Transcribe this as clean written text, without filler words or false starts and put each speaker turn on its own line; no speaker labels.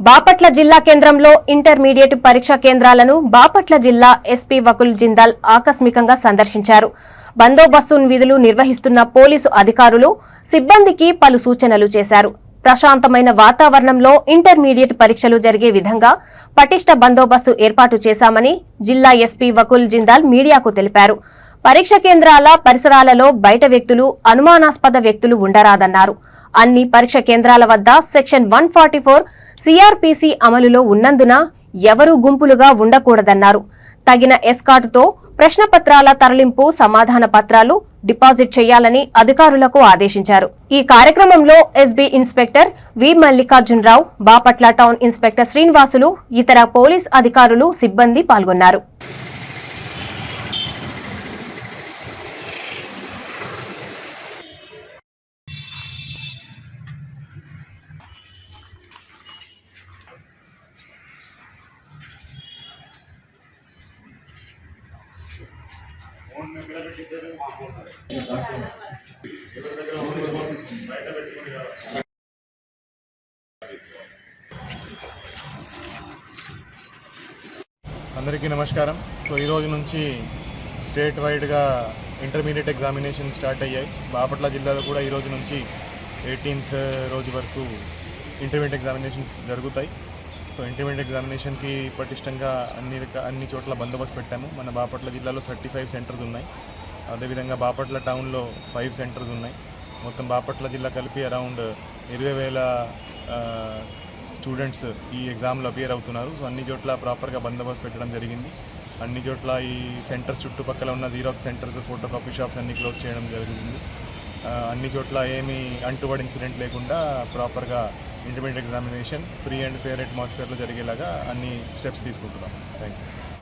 బాపట్ల జిల్లా కేంద్రంలో ఇంటర్మీడియట్ పరీక్షా కేంద్రాలను బాపట్ల జిల్లా ఎస్పీ వకుల్ జిందాల్ ఆకస్మికంగా సందర్శించారు. బందోబస్తు విధులు నిర్వహిస్తున్న పోలీసు అధికారులు, సిబ్బందికి పలు సూచనలు చేశారు. ప్రశాంతమైన వాతావరణంలో ఇంటర్మీడియట్ పరీక్షలు జరిగే విధంగా పటిష్ట బందోబస్తు ఏర్పాటు చేశామని జిల్లా ఎస్పీ వకుల్ జిందాల్ మీడియాకు తెలిపారు. పరీక్ష కేంద్రాల పరిసరాలలో బయట వ్యక్తులు, అనుమానాస్పద వ్యక్తులు ఉండరాదన్నారు. అన్ని పరీక్ష కేంద్రాల వద్ద సెక్షన్ 144 సిఆర్పిసి అమలులో ఉన్నందున ఎవరూ గుంపులుగా ఉండకూడదన్నారు. తగిన ఎస్కార్టుతో ప్రశ్నపత్రాల తరలింపు, సమాధాన పత్రాలు డిపాజిట్ చేయాలని అధికారులకు ఆదేశించారు. ఈ కార్యక్రమంలో ఎస్బీ ఇన్స్పెక్టర్ వి మల్లికార్జునరావు, బాపట్ల టౌన్ ఇన్స్పెక్టర్ శ్రీనివాసులు, ఇతర పోలీస్ అధికారులు, సిబ్బంది పాల్గొన్నారు.
అందరికీ నమస్కారం. సో ఈ రోజు నుంచి స్టేట్ వైడ్గా ఇంటర్మీడియట్ ఎగ్జామినేషన్ స్టార్ట్ అయ్యాయి. బాపట్ల జిల్లాలో కూడా ఈ రోజు నుంచి 18th రోజు వరకు ఇంటర్మీడియట్ ఎగ్జామినేషన్స్ జరుగుతాయి. సో ఇంటర్మీడియట్ ఎగ్జామినేషన్కి పటిష్టంగా అన్ని చోట్ల బందోబస్తు పెట్టాము. మన బాపట్ల జిల్లాలో 35 సెంటర్స్ ఉన్నాయి. అదేవిధంగా బాపట్ల టౌన్లో 5 సెంటర్స్ ఉన్నాయి. మొత్తం బాపట్ల జిల్లా కలిపి అరౌండ్ 20,000 స్టూడెంట్స్ ఈ ఎగ్జామ్లో అపియర్ అవుతున్నారు. సో అన్ని చోట్ల ప్రాపర్గా బందోబస్తు పెట్టడం జరిగింది. అన్ని చోట్ల ఈ సెంటర్స్ చుట్టుపక్కల ఉన్న xerox centres, photocopy shops అన్ని క్లోజ్ చేయడం జరుగుతుంది. అన్ని చోట్ల ఏమీ అంటువర్డ్ ఇన్సిడెంట్ లేకుండా ప్రాపర్గా intermediate examination free and fair అట్మాస్ఫియర్లో జరిగేలాగా అన్ని స్టెప్స్ తీసుకుంటున్నాం. Thank you.